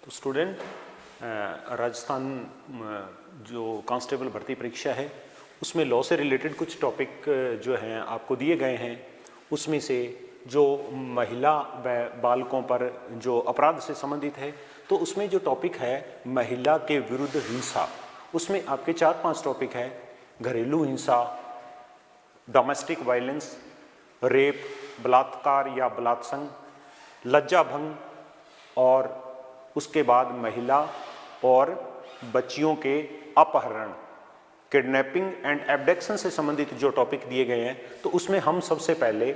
तो स्टूडेंट राजस्थान जो कांस्टेबल भर्ती परीक्षा है उसमें लॉ से रिलेटेड कुछ टॉपिक जो हैं आपको दिए गए हैं। उसमें से जो महिला व बालकों पर जो अपराध से संबंधित है तो उसमें जो टॉपिक है महिला के विरुद्ध हिंसा, उसमें आपके 4-5 टॉपिक है। घरेलू हिंसा, डोमेस्टिक वायलेंस, रेप, बलात्कार या बलात्संग, लज्जा भंग और उसके बाद महिला और बच्चियों के अपहरण, किडनैपिंग एंड एब्डक्शन से संबंधित जो टॉपिक दिए गए हैं तो उसमें हम सबसे पहले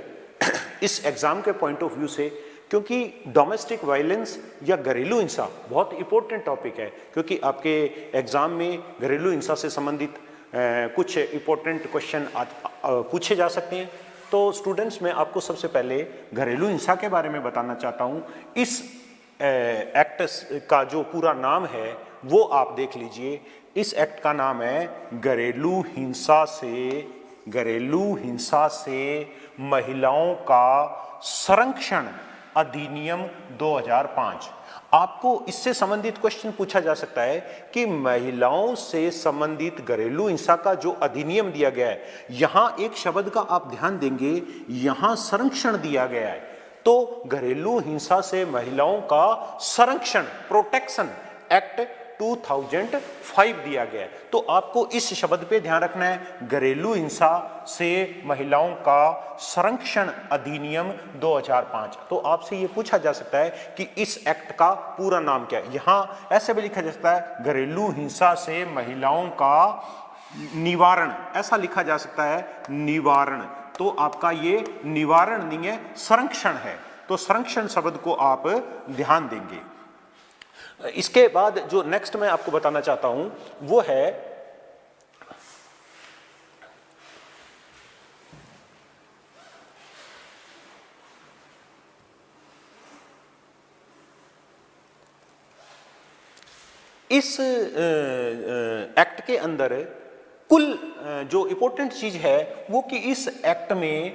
इस एग्जाम के पॉइंट ऑफ व्यू से, क्योंकि डोमेस्टिक वायलेंस या घरेलू हिंसा बहुत इंपॉर्टेंट टॉपिक है, क्योंकि आपके एग्जाम में घरेलू हिंसा से संबंधित कुछ इंपॉर्टेंट क्वेश्चन पूछे जा सकते हैं। तो स्टूडेंट्स, मैं आपको सबसे पहले घरेलू हिंसा के बारे में बताना चाहता हूँ। इस एक्ट का जो पूरा नाम है वो आप देख लीजिए। इस एक्ट का नाम है घरेलू हिंसा से महिलाओं का संरक्षण अधिनियम 2005। आपको इससे संबंधित क्वेश्चन पूछा जा सकता है कि महिलाओं से संबंधित घरेलू हिंसा का जो अधिनियम दिया गया है, यहां एक शब्द का आप ध्यान देंगे, यहां संरक्षण दिया गया है। तो घरेलू हिंसा से महिलाओं का संरक्षण, प्रोटेक्शन एक्ट 2005 दिया गया है। तो आपको इस शब्द पे ध्यान रखना है, घरेलू हिंसा से महिलाओं का संरक्षण अधिनियम 2005। तो आपसे ये पूछा जा सकता है कि इस एक्ट का पूरा नाम क्या है। यहां ऐसे भी लिखा जा सकता है घरेलू हिंसा से महिलाओं का निवारण, ऐसा लिखा जा सकता है निवारण। तो आपका ये निवारण नहीं है, संरक्षण है। तो संरक्षण शब्द को आप ध्यान देंगे। इसके बाद जो नेक्स्ट मैं आपको बताना चाहता हूं वो है इस एक्ट के अंदर कुल जो इंपॉर्टेंट चीज है वो कि इस एक्ट में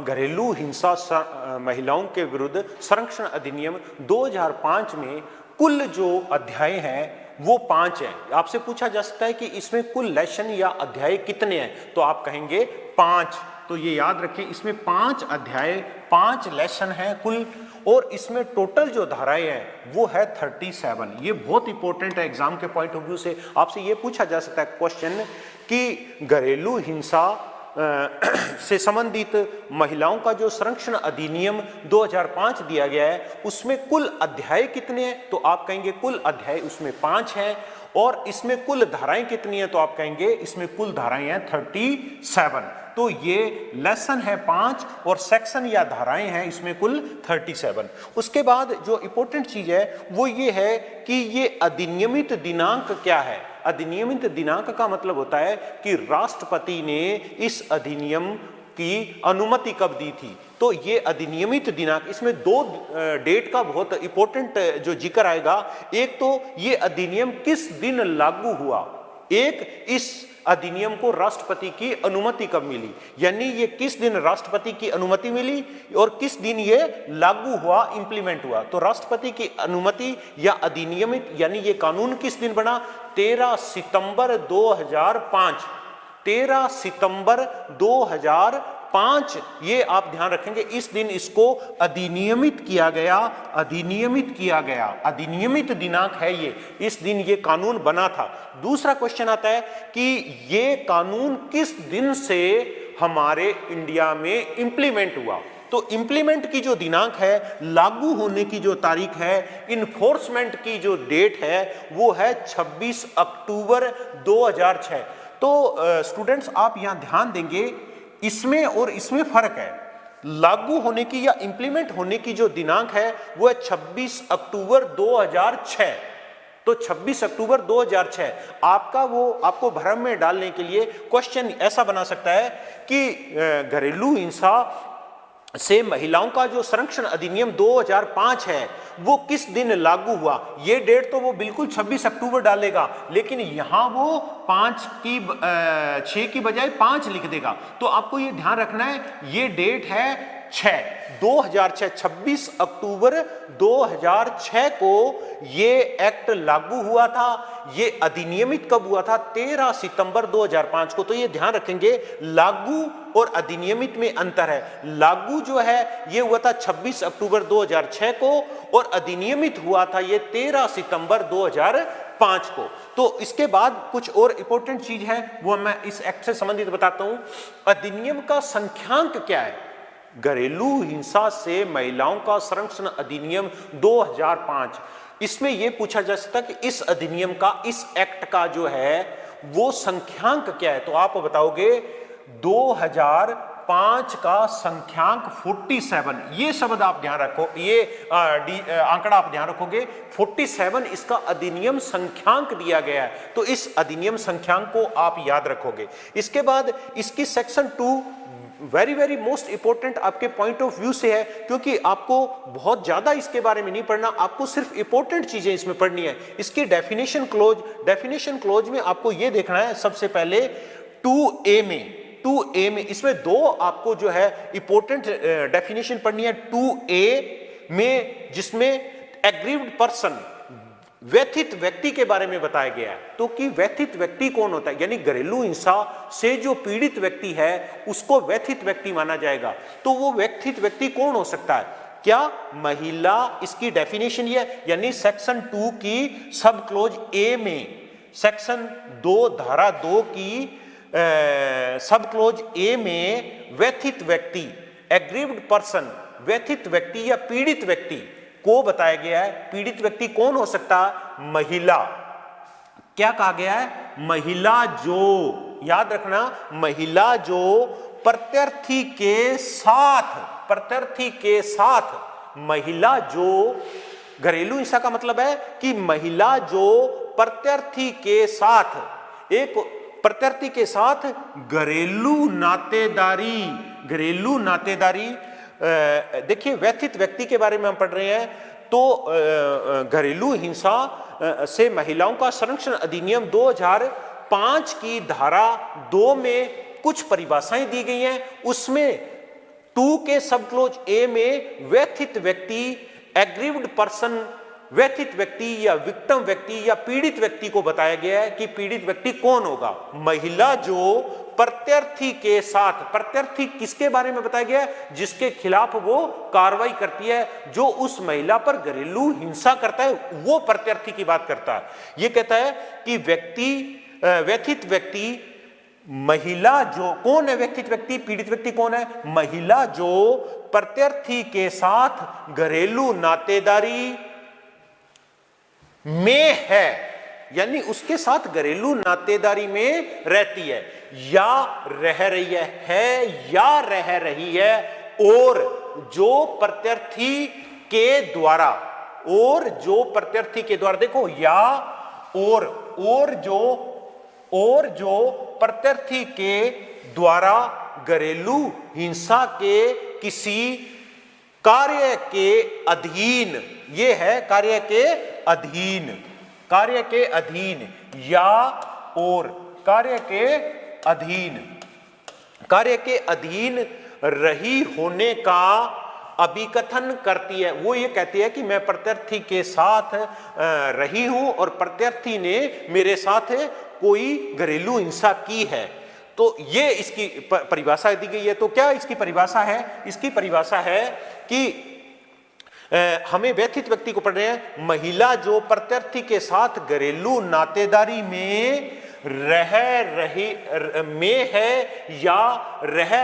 घरेलू हिंसा महिलाओं के विरुद्ध संरक्षण अधिनियम 2005 में कुल जो अध्याय हैं वो 5 हैं। आपसे पूछा जा सकता है कि इसमें कुल लेसन या अध्याय कितने हैं, तो आप कहेंगे 5। तो ये याद रखें, इसमें 5 अध्याय, 5 लेसन हैं कुल, और इसमें टोटल जो धाराएं हैं वो है 37। ये बहुत इंपॉर्टेंट है एग्जाम के पॉइंट ऑफ व्यू से। आपसे ये पूछा जा सकता है क्वेश्चन कि घरेलू हिंसा से संबंधित महिलाओं का जो संरक्षण अधिनियम 2005 दिया गया है उसमें कुल अध्याय कितने हैं, तो आप कहेंगे कुल अध्याय उसमें 5 हैं। और इसमें कुल धाराएं कितनी हैं, तो आप कहेंगे इसमें कुल धाराएं हैं 37। तो ये लेसन है 5 और सेक्शन या धाराएं हैं इसमें कुल 37। उसके बाद जो इंपॉर्टेंट चीज है वो ये है कि ये अधिनियमित दिनांक क्या है। अधिनियमित दिनांक का मतलब होता है कि राष्ट्रपति ने इस अधिनियम की अनुमति कब दी थी। तो ये अधिनियमित दिनांक, इसमें 2 डेट का बहुत इंपॉर्टेंट जो जिक्र आएगा। एक तो ये अधिनियम किस दिन लागू हुआ, एक इस अधिनियम को राष्ट्रपति की अनुमति कब मिली, यानी ये किस दिन राष्ट्रपति की अनुमति मिली और किस दिन ये लागू हुआ, इंप्लीमेंट हुआ। तो राष्ट्रपति की अनुमति या अधिनियमित यानी ये कानून किस दिन बना, 13 सितंबर 2005। 13 सितंबर 2005 ये आप ध्यान रखेंगे, इस दिन इसको अधिनियमित किया गया। अधिनियमित दिनांक है ये, इस दिन ये कानून बना था। दूसरा क्वेश्चन आता है कि ये कानून किस दिन से हमारे इंडिया में इंप्लीमेंट हुआ। तो इंप्लीमेंट की जो दिनांक है, लागू होने की जो तारीख है, इन्फोर्समेंट की जो डेट है वो है 26 अक्टूबर 2006। तो स्टूडेंट्स, आप यहां ध्यान देंगे, इसमें और इसमें फर्क है। लागू होने की या इंप्लीमेंट होने की जो दिनांक है वो है 26 अक्टूबर 2006। तो 26 अक्टूबर 2006 आपको भ्रम में डालने के लिए क्वेश्चन ऐसा बना सकता है कि घरेलू हिंसा से महिलाओं का जो संरक्षण अधिनियम 2005 है वो किस दिन लागू हुआ। ये डेट तो वो बिल्कुल 26 अक्टूबर डालेगा, लेकिन यहां वो 6 की बजाय 5 लिख देगा। तो आपको ये ध्यान रखना है, ये डेट है 2006 26 अक्टूबर 2006 को ये एक्ट लागू हुआ था। ये अधिनियमित कब हुआ था? 13 सितंबर 2005 को। तो ये ध्यान रखेंगे, लागू और अधिनियमित में अंतर है। लागू जो है ये हुआ था 26 अक्टूबर 2006 को और अधिनियमित हुआ था ये 13 सितंबर 2005 को। तो इसके बाद कुछ और इंपॉर्टेंट चीज है वो मैं इस एक्ट से संबंधित बताता हूं। अधिनियम का संख्यांक क्या है? घरेलू हिंसा से महिलाओं का संरक्षण अधिनियम 2005। इसमें यह पूछा जा सकता है कि इस अधिनियम का, इस एक्ट का जो है वो संख्यांक क्या है? तो आप बताओगे 2005 का संख्यांक 47। ये शब्द आप ध्यान रखो, ये आंकड़ा आप ध्यान रखोगे, 47 इसका अधिनियम संख्यांक दिया गया है। तो इस अधिनियम संख्यांक को आप याद रखोगे। इसके बाद इसकी सेक्शन 2 वेरी मोस्ट इंपॉर्टेंट आपके पॉइंट ऑफ व्यू से है, क्योंकि आपको बहुत ज्यादा इसके बारे में नहीं पढ़ना, आपको सिर्फ इंपॉर्टेंट चीजें इसमें पढ़नी है। इसकी डेफिनेशन क्लोज में आपको यह देखना है सबसे पहले 2A में इसमें दो आपको जो है इंपॉर्टेंट डेफिनेशन पढ़नी है 2A में, जिसमें एग्रीव्ड पर्सन, व्यथित व्यक्ति के बारे में बताया गया है। तो कि व्यथित व्यक्ति कौन होता है? यानी घरेलू हिंसा से जो पीड़ित व्यक्ति है उसको व्यथित व्यक्ति माना जाएगा। तो वो व्यथित व्यक्ति कौन हो सकता है? क्या? महिला। इसकी डेफिनेशन ये, यानी सेक्शन 2 की सब क्लोज ए में, सेक्शन 2 धारा 2 की सब क्लोज ए में व्यथित व्यक्ति, एग्रीव्ड पर्सन, व्यथित व्यक्ति या पीड़ित व्यक्ति को बताया गया है। पीड़ित व्यक्ति कौन हो सकता है? महिला। क्या कहा गया है? महिला जो, याद रखना, महिला जो प्रत्यर्थी के साथ, महिला जो, घरेलू हिंसा का मतलब है कि महिला जो प्रत्यर्थी के साथ, एक प्रत्यर्थी के साथ घरेलू नातेदारी, देखिए व्यथित व्यक्ति के बारे में हम पढ़ रहे हैं। तो घरेलू हिंसा से महिलाओं का संरक्षण अधिनियम 2005 की धारा 2 में कुछ परिभाषाएं दी गई हैं। उसमें 2 के सब क्लोज ए में व्यथित व्यक्ति, एग्रीव्ड पर्सन, व्यथित व्यक्ति या विक्टिम व्यक्ति या पीड़ित व्यक्ति को बताया गया है कि पीड़ित व्यक्ति कौन होगा? महिला जो प्रत्यर्थी के साथ, प्रत्यर्थी किसके बारे में बताया गया है? जिसके खिलाफ वो कार्रवाई करती है, जो उस महिला पर घरेलू हिंसा करता है, वो प्रत्यर्थी की बात करता है। ये कहता है कि व्यथित व्यक्ति, महिला जो, कौन है व्यथित व्यक्ति, पीड़ित व्यक्ति कौन है? महिला जो प्रत्यर्थी के साथ घरेलू नातेदारी में है, यानी उसके साथ घरेलू नातेदारी में रहती है या रह रही है, और जो प्रत्यर्थी के द्वारा, देखो, या और जो प्रत्यर्थी के द्वारा घरेलू हिंसा के किसी कार्य के अधीन, ये है कार्य के अधीन या और कार्य के अधीन रही होने का अभिकथन करती है। वो ये कहती है कि मैं प्रत्यर्थी के साथ रही हूं और प्रत्यर्थी ने मेरे साथ कोई घरेलू हिंसा की है। तो ये इसकी परिभाषा दी गई है। तो क्या इसकी परिभाषा है? इसकी परिभाषा है कि हमें व्यथित व्यक्ति को पढ़ रहे हैं, महिला जो प्रत्यर्थी के साथ घरेलू नातेदारी में रह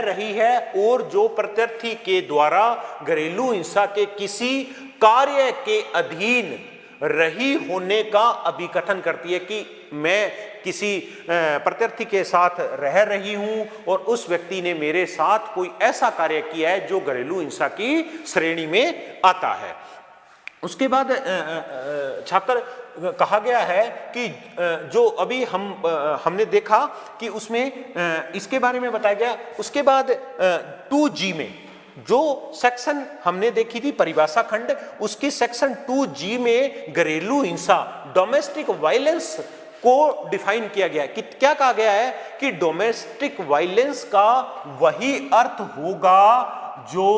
रही है और जो प्रत्यर्थी के द्वारा घरेलू हिंसा के किसी कार्य के अधीन रही होने का अभिकथन करती है कि मैं किसी प्रत्यर्थी के साथ रह रही हूं और उस व्यक्ति ने मेरे साथ कोई ऐसा कार्य किया है जो घरेलू हिंसा की श्रेणी में आता है। उसके बाद छात्र कहा गया है कि जो अभी हमने देखा कि उसमें इसके बारे में बताया गया। उसके बाद 2G में जो सेक्शन हमने देखी थी परिभाषा खंड, उसकी सेक्शन 2G में घरेलू हिंसा, डोमेस्टिक वायलेंस को डिफाइन किया गया कि क्या कहा गया है कि डोमेस्टिक वायलेंस का वही अर्थ होगा जो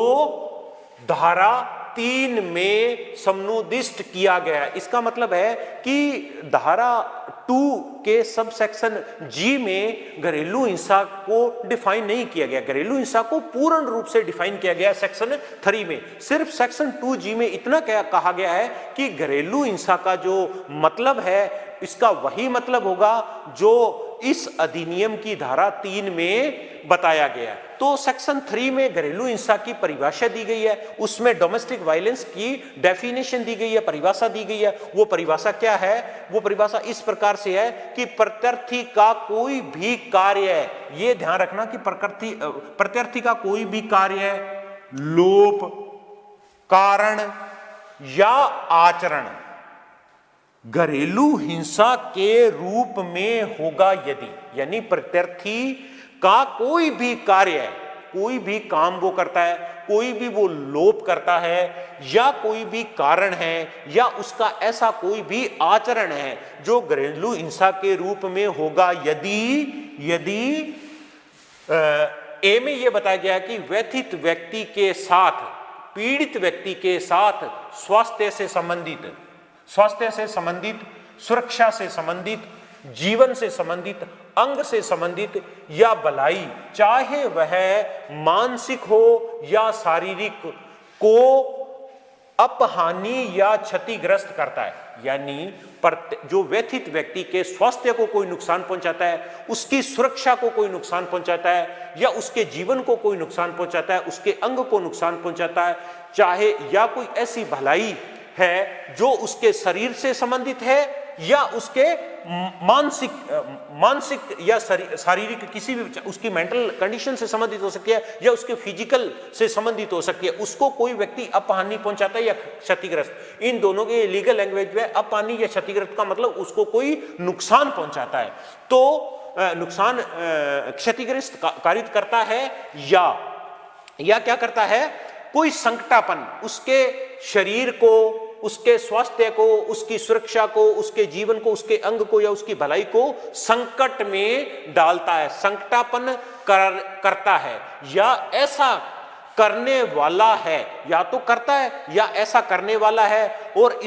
धारा 3 में समुद्दिष्ट किया गया है। इसका मतलब है कि धारा 2 के सब सेक्शन जी में घरेलू हिंसा को डिफाइन नहीं किया गया। घरेलू हिंसा को पूर्ण रूप से डिफाइन किया गया सेक्शन 3 में। सिर्फ सेक्शन 2 जी में इतना कहा गया है कि घरेलू हिंसा का जो मतलब है इसका वही मतलब होगा जो इस अधिनियम की धारा 3 में बताया गया है। तो सेक्शन 3 में घरेलू हिंसा की परिभाषा दी गई है, उसमें डोमेस्टिक वायलेंस की डेफिनेशन दी गई है, परिभाषा दी गई है। वो परिभाषा क्या है? वो परिभाषा इस प्रकार से है कि प्रत्यर्थी का कोई भी कार्य, ये ध्यान रखना कि प्रत्यर्थी का कोई भी कार्य लोप, कारण या आचरण घरेलू हिंसा के रूप में होगा यदि, यानी प्रत्यर्थी का कोई भी कार्य, कोई भी काम वो करता है, कोई भी वो लोप करता है, या कोई भी कारण है, या उसका ऐसा कोई भी आचरण है जो घरेलू हिंसा के रूप में होगा यदि ए में यह बताया गया कि व्यथित व्यक्ति के साथ, पीड़ित व्यक्ति के साथ स्वास्थ्य से संबंधित, सुरक्षा से संबंधित, जीवन से संबंधित, अंग से संबंधित या भलाई, चाहे वह मानसिक हो या शारीरिक, को अपहानि या क्षतिग्रस्त करता है। यानी जो व्यथित व्यक्ति के स्वास्थ्य को कोई नुकसान पहुंचाता है, उसकी सुरक्षा को कोई नुकसान पहुंचाता है, या उसके जीवन को कोई नुकसान पहुंचाता है, उसके अंग को नुकसान पहुंचाता है, चाहे या कोई ऐसी भलाई है जो उसके शरीर से संबंधित है या उसके मानसिक या शारीरिक किसी भी, उसकी मेंटल कंडीशन से संबंधित हो सकती है या उसके फिजिकल से संबंधित हो सकती है, उसको कोई व्यक्ति अपहानि पहुंचाता है या क्षतिग्रस्त। इन दोनों के लीगल लैंग्वेज में अपहानि या क्षतिग्रस्त का मतलब उसको कोई नुकसान पहुंचाता है। तो नुकसान क्षतिग्रस्त कारित करता है या क्या करता है? कोई संकटापन उसके शरीर को, उसके स्वास्थ्य को, उसकी सुरक्षा को, उसके जीवन को, उसके अंग को या उसकी भलाई को संकट में डालता है, संकटापन करता है, या ऐसा करने वाला है, या तो करता है या ऐसा करने वाला है। और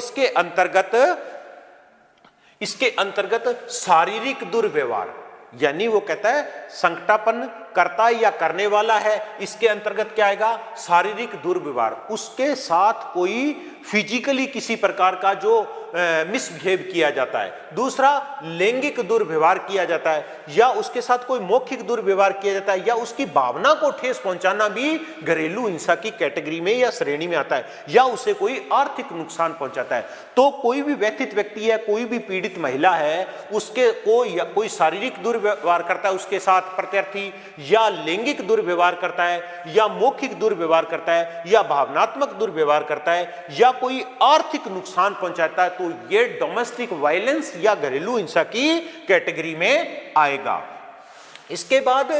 इसके अंतर्गत शारीरिक दुर्व्यवहार, यानी वो कहता है संकटापन करता है या करने वाला है, इसके अंतर्गत क्या आएगा? शारीरिक दुर्व्यवहार, उसके साथ कोई फिजिकली किसी प्रकार का जो मिसबिहेव किया जाता है। दूसरा, लैंगिक दुर्व्यवहार किया जाता है, या उसके साथ कोई मौखिक दुर्व्यवहार किया जाता है, या उसकी भावना को ठेस पहुंचाना भी घरेलू हिंसा की कैटेगरी में या श्रेणी में आता है, या उसे कोई आर्थिक नुकसान पहुंचाता है। तो कोई भी व्यथित व्यक्ति है, कोई भी पीड़ित महिला है, उसके को या कोई शारीरिक दुर्व्यवहार करता है उसके साथ प्रत्यर्थी, या लैंगिक दुर्व्यवहार करता है, या मौखिक दुर्व्यवहार करता है, या भावनात्मक दुर्व्यवहार करता है, या कोई आर्थिक नुकसान पहुंचाता है, तो ये डोमेस्टिक वायलेंस या घरेलू हिंसा की कैटेगरी में आएगा। इसके बाद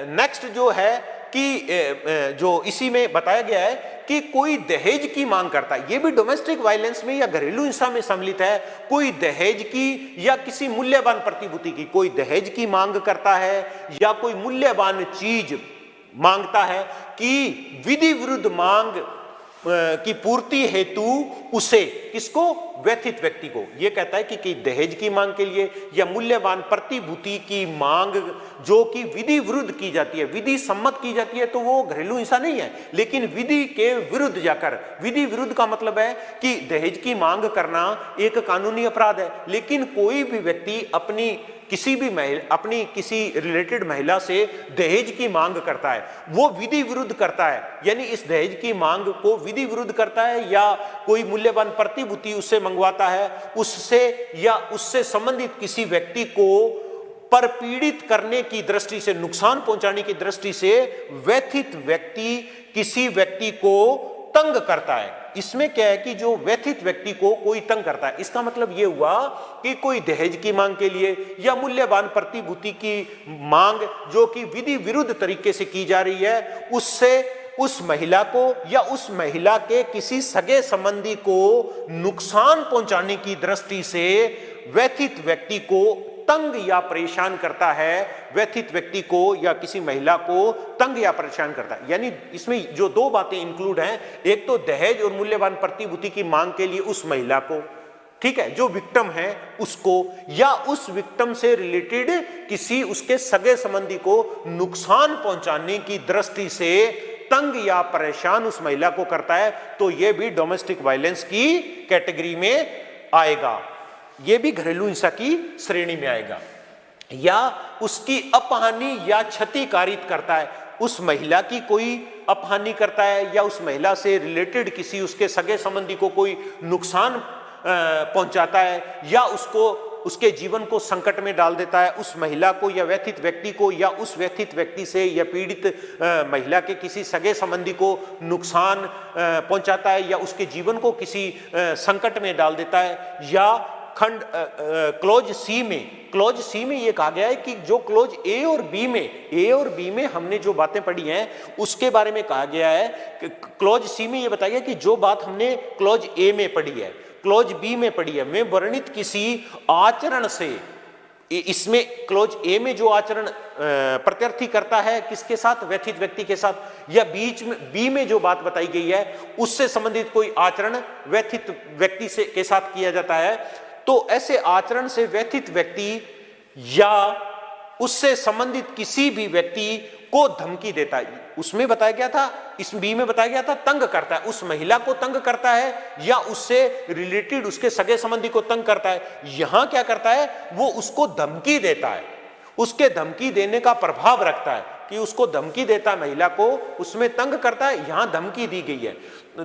नेक्स्ट जो है कि जो इसी में बताया गया है कि कोई दहेज की मांग करता है, ये भी डोमेस्टिक वायलेंस में या घरेलू हिंसा में सम्मिलित है। कोई दहेज की या किसी मूल्यवान प्रतिभूति की, कोई दहेज की मांग करता है या कोई मूल्यवान चीज मांगता है कि विधि विरुद्ध मांग की पूर्ति हेतु उसे, किसको? व्यथित व्यक्ति को। यह कहता है कि दहेज की मांग के लिए या मूल्यवान प्रतिभूति की मांग जो कि विधि विरुद्ध की जाती है, विधि सम्मत की जाती है, तो वो घरेलू हिंसा नहीं है। लेकिन विधि के विरुद्ध जाकर, विधि विरुद्ध का मतलब है कि दहेज की मांग करना एक कानूनी अपराध है, लेकिन कोई भी व्यक्ति अपनी किसी रिलेटेड महिला से दहेज की मांग करता है, वो विधि विरुद्ध करता है, यानी इस दहेज की मांग को विधि विरुद्ध करता है, या कोई मूल्यवान प्रतिभूति उससे मंगवाता है, उससे या उससे संबंधित किसी व्यक्ति को परपीड़ित करने की दृष्टि से, नुकसान पहुंचाने की दृष्टि से व्यथित व्यक्ति किसी व्यक्ति को तंग करता है। इसमें क्या है कि जो व्यथित व्यक्ति को कोई तंग करता है, इसका मतलब यह हुआ कि कोई दहेज की मांग के लिए या मूल्यवान प्रतिभूति की मांग जो कि विधि विरुद्ध तरीके से की जा रही है, उससे उस महिला को या उस महिला के किसी सगे संबंधी को नुकसान पहुंचाने की दृष्टि से व्यथित व्यक्ति को तंग या परेशान करता है, व्यथित व्यक्ति को या किसी महिला को तंग या परेशान करता है। यानी इसमें जो दो बातें इंक्लूड हैं, एक तो दहेज और मूल्यवान प्रतिभूति की मांग के लिए उस महिला को, ठीक है, जो विक्टिम है उसको, या उस विक्टिम से रिलेटेड किसी उसके सगे संबंधी को नुकसान पहुंचाने की दृष्टि से तंग या परेशान उस महिला को करता है, तो यह भी डोमेस्टिक वायलेंस की कैटेगरी में आएगा, यह भी घरेलू हिंसा की श्रेणी में आएगा। या उसकी अपहानि या क्षति कारित करता है, उस महिला की कोई अपहानि करता है या उस महिला से रिलेटेड किसी उसके सगे संबंधी को कोई नुकसान पहुंचाता है या उसको उसके जीवन को संकट में डाल देता है, उस महिला को या व्यथित व्यक्ति को, या उस व्यथित व्यक्ति से या पीड़ित महिला के किसी सगे संबंधी को नुकसान पहुंचाता है या उसके जीवन को किसी संकट में डाल देता है। या खंड क्लोज सी में ये कहा गया है कि जो क्लोज ए और बी में हमने जो बातें पढ़ी हैं उसके बारे में कहा गया है कि क्लोज सी में ये बताया गया कि जो बात हमने क्लोज ए में पढ़ी है, क्लोज बी में पढ़ी है, में वर्णित किसी आचरण से, इसमें क्लोज ए में जो आचरण प्रत्यर्थी करता है किसके साथ, व्यथित व्यक्ति के साथ, या बीच में बी में जो बात बताई गई है उससे संबंधित कोई आचरण व्यथित व्यक्ति से के साथ किया जाता है, तो ऐसे आचरण से व्यथित व्यक्ति या उससे संबंधित किसी भी व्यक्ति को धमकी देता है। उसमें बताया गया था, इस बी में बताया गया था तंग करता है, उस महिला को तंग करता है या उससे रिलेटेड उसके सगे संबंधी को तंग करता है। यहां क्या करता है, वो उसको धमकी देता है, उसके धमकी देने का प्रभाव रखता है कि उसको धमकी देता है, महिला को उसमें तंग करता है, यहां धमकी दी गई है,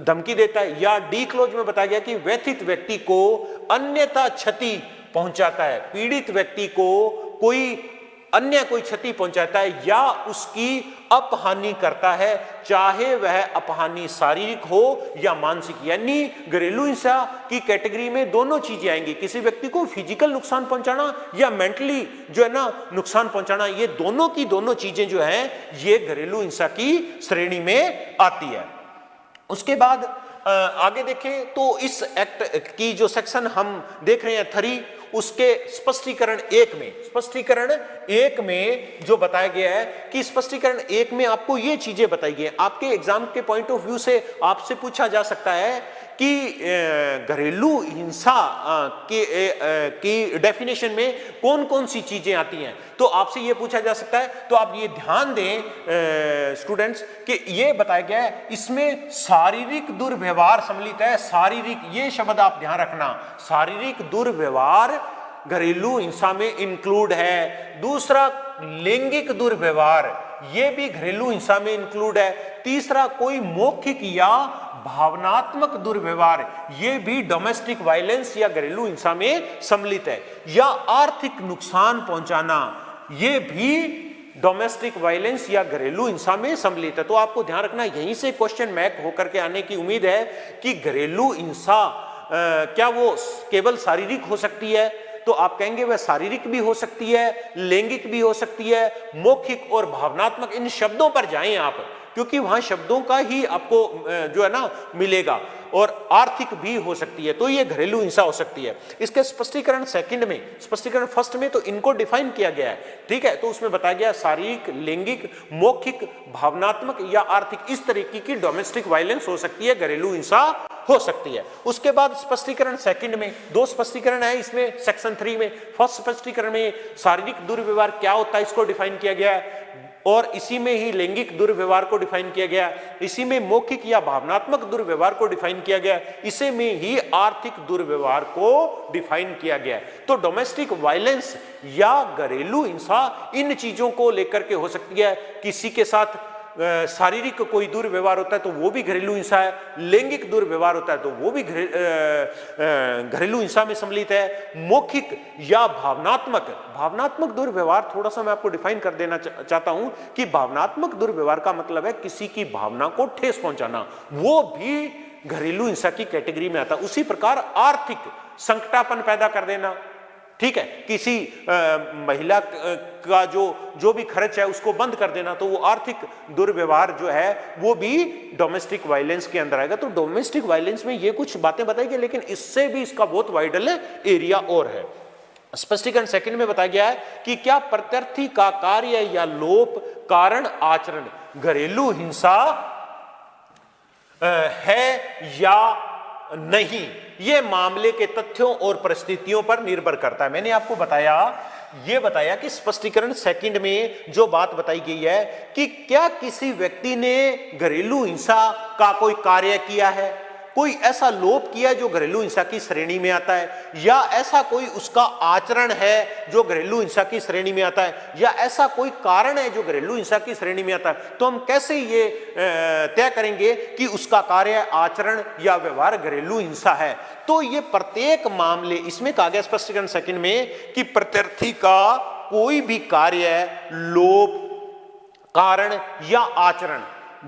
धमकी देता है। या डी क्लोज में बताया गया कि व्यथित व्यक्ति को अन्यथा क्षति पहुंचाता है, पीड़ित व्यक्ति को कोई अन्य कोई क्षति पहुंचाता है या उसकी अपहानि करता है, चाहे वह अपहानि शारीरिक हो या मानसिक। यानी घरेलू हिंसा की कैटेगरी में दोनों चीजें आएंगी, किसी व्यक्ति को फिजिकल नुकसान पहुंचाना या मेंटली जो है ना नुकसान पहुंचाना, ये दोनों की दोनों चीजें जो हैं ये घरेलू हिंसा की श्रेणी में आती है। उसके बाद आगे देखें तो इस एक्ट की जो सेक्शन हम देख रहे हैं 3, उसके स्पष्टीकरण एक में जो बताया गया है कि स्पष्टीकरण 1 में आपको ये चीजें बताई गई हैं। आपके एग्जाम के पॉइंट ऑफ व्यू से आपसे पूछा जा सकता है कि घरेलू हिंसा की डेफिनेशन में कौन कौन सी चीजें आती हैं, तो आपसे ये पूछा जा सकता है। तो आप ये ध्यान दें स्टूडेंट्स कि ये बताया गया है इसमें शारीरिक दुर्व्यवहार सम्मिलित है। शारीरिक, ये शब्द आप ध्यान रखना, शारीरिक दुर्व्यवहार घरेलू हिंसा में इंक्लूड है। दूसरा, लैंगिक दुर्व्यवहार, ये भी घरेलू हिंसा में इंक्लूड है। तीसरा, कोई मौखिक या भावनात्मक दुर्व्यवहार, ये भी डोमेस्टिक वायलेंस या घरेलू हिंसा में सम्मिलित है। या आर्थिक नुकसान पहुंचाना, ये भी डोमेस्टिक वायलेंस या घरेलू हिंसा में सम्मिलित है। तो आपको ध्यान रखना, यहीं से क्वेश्चन मैक होकर के आने की उम्मीद है कि घरेलू हिंसा क्या वो केवल शारीरिक हो सकती है, तो आप कहेंगे वह शारीरिक भी हो सकती है, लैंगिक भी हो सकती है, मौखिक और भावनात्मक, इन शब्दों पर जाएं आप, क्योंकि वहां शब्दों का ही आपको जो है ना मिलेगा। और आर्थिक भी हो सकती है, तो ये घरेलू हिंसा हो सकती है। इसके स्पष्टीकरण सेकंड में, स्पष्टीकरण फर्स्ट में तो इनको डिफाइन किया गया है, ठीक है। तो उसमें बताया गया शारीरिक, लैंगिक, मौखिक, भावनात्मक या आर्थिक, इस तरीके की डोमेस्टिक वायलेंस हो सकती है, घरेलू हिंसा हो सकती है। उसके बाद स्पष्टीकरण सेकंड में 2 स्पष्टीकरण है इसमें सेक्शन 3 में। फर्स्ट स्पष्टीकरण में शारीरिक दुर्व्यवहार क्या होता है इसको डिफाइन किया गया है, और इसी में ही लैंगिक दुर्व्यवहार को डिफाइन किया गया, इसी में मौखिक या भावनात्मक दुर्व्यवहार को डिफाइन किया गया, इसी में ही आर्थिक दुर्व्यवहार को डिफाइन किया गया। तो डोमेस्टिक वायलेंस या घरेलू हिंसा इन चीजों को लेकर के हो सकती है। किसी के साथ शारीरिक कोई दुर्व्यवहार होता है तो वो भी घरेलू हिंसा है, लैंगिक दुर्व्यवहार होता है तो वो भी घरेलू हिंसा में सम्मिलित है। मौखिक या भावनात्मक दुर्व्यवहार, थोड़ा सा मैं आपको डिफाइन कर देना चाहता हूं कि भावनात्मक दुर्व्यवहार का मतलब है किसी की भावना को ठेस पहुंचाना, वो भी घरेलू हिंसा की कैटेगरी में आता है। उसी प्रकार आर्थिक संकटापन पैदा कर देना, ठीक है, किसी महिला का जो भी खर्च है उसको बंद कर देना, तो वो आर्थिक दुर्व्यवहार जो है वो भी डोमेस्टिक वायलेंस के अंदर आएगा। तो डोमेस्टिक वायलेंस में ये कुछ बातें बताई गई, लेकिन इससे भी इसका बहुत वाइडल एरिया और है। स्पष्टीकरण सेकंड में बताया गया है कि क्या प्रत्यर्थी का कार्य या लोप कारण आचरण घरेलू हिंसा है या नहीं, यह मामले के तथ्यों और परिस्थितियों पर निर्भर करता है। मैंने आपको बताया कि स्पष्टीकरण सेकंड में जो बात बताई गई है कि क्या किसी व्यक्ति ने घरेलू हिंसा का कोई कार्य किया है, कोई ऐसा लोप किया जो घरेलू हिंसा की श्रेणी में आता है, या ऐसा कोई उसका आचरण है जो घरेलू हिंसा की श्रेणी में आता है, या ऐसा कोई कारण है जो घरेलू हिंसा की श्रेणी में आता है, तो हम कैसे ये तय करेंगे कि उसका कार्य, आचरण या व्यवहार घरेलू हिंसा है। तो ये प्रत्येक मामले, इसमें कहा गया स्पष्टीकरण सेकंड में कि प्रत्यर्थी का कोई भी कार्य, लोप, कारण या आचरण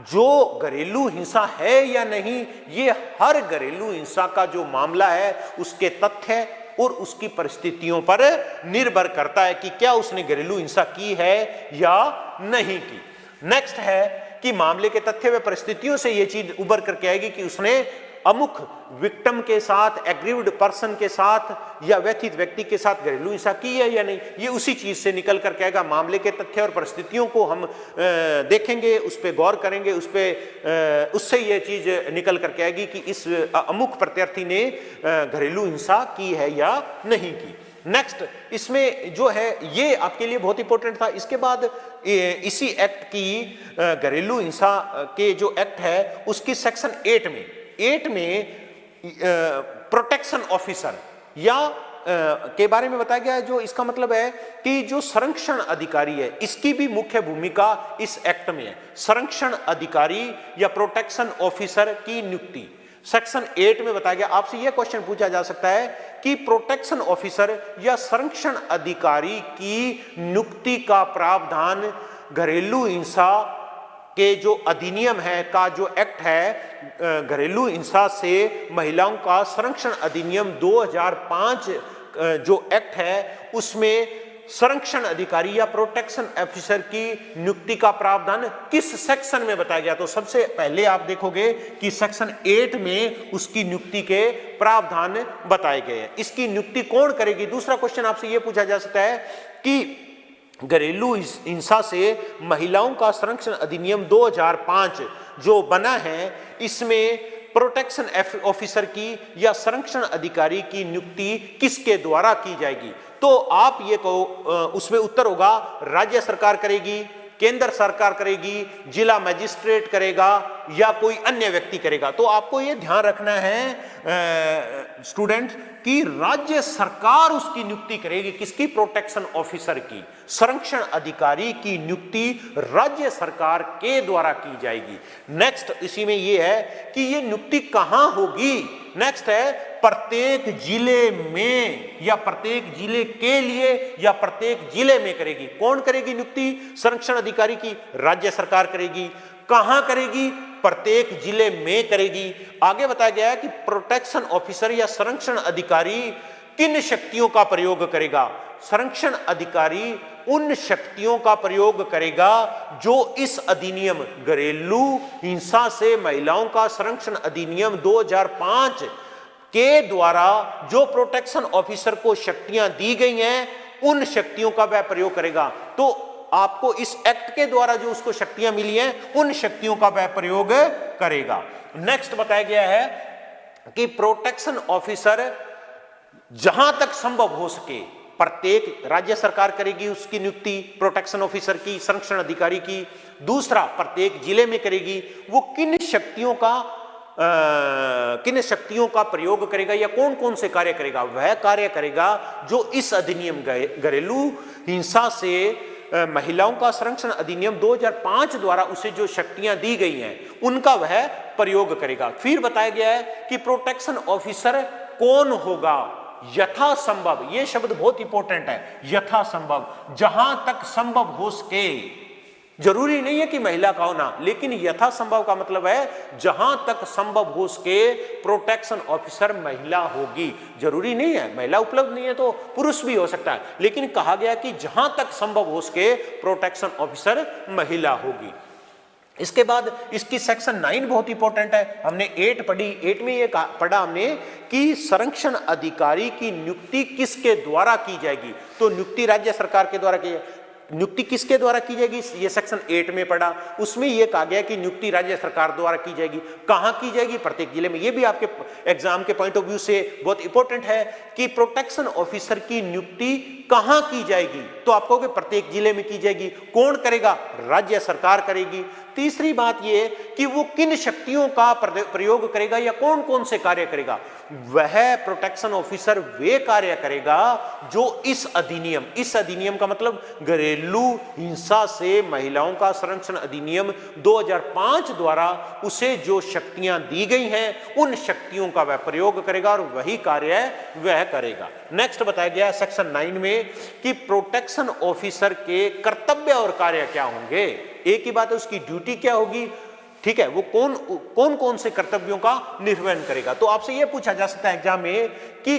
जो घरेलू हिंसा है या नहीं, ये हर घरेलू हिंसा का जो मामला है उसके तथ्य और उसकी परिस्थितियों पर निर्भर करता है कि क्या उसने घरेलू हिंसा की है या नहीं की। नेक्स्ट है कि मामले के तथ्य व परिस्थितियों से यह चीज उभर करके आएगी कि उसने अमुक विक्टिम के साथ, एग्रीव्ड पर्सन के साथ या व्यथित व्यक्ति के साथ घरेलू हिंसा की है या नहीं, ये उसी चीज से निकल कर के आएगा। मामले के तथ्य और परिस्थितियों को हम देखेंगे, उस पर गौर करेंगे, उससे ये चीज निकल करके आएगी कि इस अमुक प्रत्यार्थी ने घरेलू हिंसा की है या नहीं की। नेक्स्ट इसमें जो है ये आपके लिए बहुत इंपॉर्टेंट था। इसके बाद इसी एक्ट की घरेलू हिंसा के जो एक्ट है उसकी सेक्शन 8 में प्रोटेक्शन ऑफिसर या के बारे में बताया गया है। जो इसका मतलब है कि जो संरक्षण अधिकारी है, इसकी भी मुख्य भूमिका इस एक्ट में है। संरक्षण अधिकारी या प्रोटेक्शन ऑफिसर की नियुक्ति सेक्शन 8 में बताया गया। आपसे यह क्वेश्चन पूछा जा सकता है कि प्रोटेक्शन ऑफिसर या संरक्षण अधिकारी की नियुक्ति का प्रावधान घरेलू हिंसा के जो अधिनियम है का जो एक्ट है, घरेलू हिंसा से महिलाओं का संरक्षण अधिनियम 2005 जो एक्ट है उसमें संरक्षण अधिकारी या प्रोटेक्शन ऑफिसर की नियुक्ति का प्रावधान किस सेक्शन में बताया गया। तो सबसे पहले आप देखोगे कि सेक्शन 8 में उसकी नियुक्ति के प्रावधान बताए गए हैं। इसकी नियुक्ति कौन करेगी। दूसरा क्वेश्चन आपसे यह पूछा जा सकता है कि घरेलू हिंसा से महिलाओं का संरक्षण अधिनियम 2005 जो बना है, इसमें प्रोटेक्शन ऑफिसर की या संरक्षण अधिकारी की नियुक्ति किसके द्वारा की जाएगी। तो आप ये कहो, उसमें उत्तर होगा राज्य सरकार करेगी, केंद्र सरकार करेगी, जिला मजिस्ट्रेट करेगा या कोई अन्य व्यक्ति करेगा। तो आपको ये ध्यान रखना है स्टूडेंट कि राज्य सरकार उसकी नियुक्ति करेगी। किसकी? प्रोटेक्शन ऑफिसर की। संरक्षण अधिकारी की नियुक्ति राज्य सरकार के द्वारा की जाएगी। नेक्स्ट इसी में ये है कि ये नियुक्ति कहां होगी। नेक्स्ट है प्रत्येक जिले में या प्रत्येक जिले के लिए या प्रत्येक जिले में करेगी। कौन करेगी नियुक्ति संरक्षण अधिकारी की? राज्य सरकार करेगी। कहां करेगी? प्रत्येक जिले में करेगी। आगे बताया गया है कि प्रोटेक्शन ऑफिसर या संरक्षण अधिकारी किन शक्तियों का प्रयोग करेगा। संरक्षण अधिकारी उन शक्तियों का प्रयोग करेगा जो इस अधिनियम घरेलू हिंसा से महिलाओं का संरक्षण अधिनियम 2005 के द्वारा जो प्रोटेक्शन ऑफिसर को शक्तियां दी गई हैं, उन शक्तियों का वह प्रयोग करेगा। तो आपको इस एक्ट के द्वारा जो उसको शक्तियां मिली हैं, उन शक्तियों का वह प्रयोग करेगा। नेक्स्ट बताया गया है कि प्रोटेक्शन ऑफिसर जहां तक संभव हो सके प्रत्येक राज्य सरकार करेगी उसकी नियुक्ति प्रोटेक्शन ऑफिसर की, संरक्षण अधिकारी की। दूसरा, प्रत्येक जिले में करेगी। वो किन शक्तियों का प्रयोग करेगा या कौन कौन से कार्य करेगा? वह कार्य करेगा जो इस अधिनियम घरेलू हिंसा से महिलाओं का संरक्षण अधिनियम 2005 द्वारा उसे जो शक्तियां दी गई हैं, उनका वह प्रयोग करेगा। फिर बताया गया है कि प्रोटेक्शन ऑफिसर कौन होगा। यथासंभव, यह शब्द बहुत इंपॉर्टेंट है। यथासंभव, जहां तक संभव हो सके। जरूरी नहीं है कि महिला का होना, लेकिन यथासंभव का मतलब है जहां तक संभव हो सके प्रोटेक्शन ऑफिसर महिला होगी। जरूरी नहीं है, महिला उपलब्ध नहीं है तो पुरुष भी हो सकता है, लेकिन कहा गया कि जहां तक संभव हो सके प्रोटेक्शन ऑफिसर महिला होगी। इसके बाद इसकी सेक्शन 9 बहुत इंपॉर्टेंट है, हमने 8 पढ़ी। 8 में ये पढ़ा हमने कि संरक्षण अधिकारी की नियुक्ति किसके द्वारा की जाएगी, तो नियुक्ति राज्य सरकार के द्वारा की, नियुक्ति किसके द्वारा की जाएगी, ये सेक्शन 8 में पढ़ा। उसमें ये कहा गया कि नियुक्ति राज्य सरकार द्वारा की जाएगी। कहां की जाएगी, प्रत्येक जिले में। ये भी आपके एग्जाम के पॉइंट ऑफ व्यू से बहुत इंपॉर्टेंट है कि प्रोटेक्शन ऑफिसर की नियुक्ति कहां की जाएगी, तो आप कहोगे प्रत्येक जिले में की जाएगी। कौन करेगा, राज्य सरकार करेगी। तीसरी बात ये कि वो किन शक्तियों का प्रयोग करेगा या कौन कौन से कार्य करेगा, वह प्रोटेक्शन ऑफिसर वे कार्य करेगा जो इस अधिनियम का मतलब घरेलू हिंसा से महिलाओं का संरक्षण अधिनियम 2005 द्वारा उसे जो शक्तियां दी गई हैं उन शक्तियों का वह प्रयोग करेगा और वही कार्य वह करेगा। नेक्स्ट बताया गया सेक्शन 9 में कि प्रोटेक्शन ऑफिसर के कर्तव्य और कार्य क्या होंगे। एक ही बात है, उसकी ड्यूटी क्या होगी, ठीक है, वो कौन कौन से कर्तव्यों का निर्वहन करेगा। तो आपसे यह पूछा जा सकता है एग्जाम में कि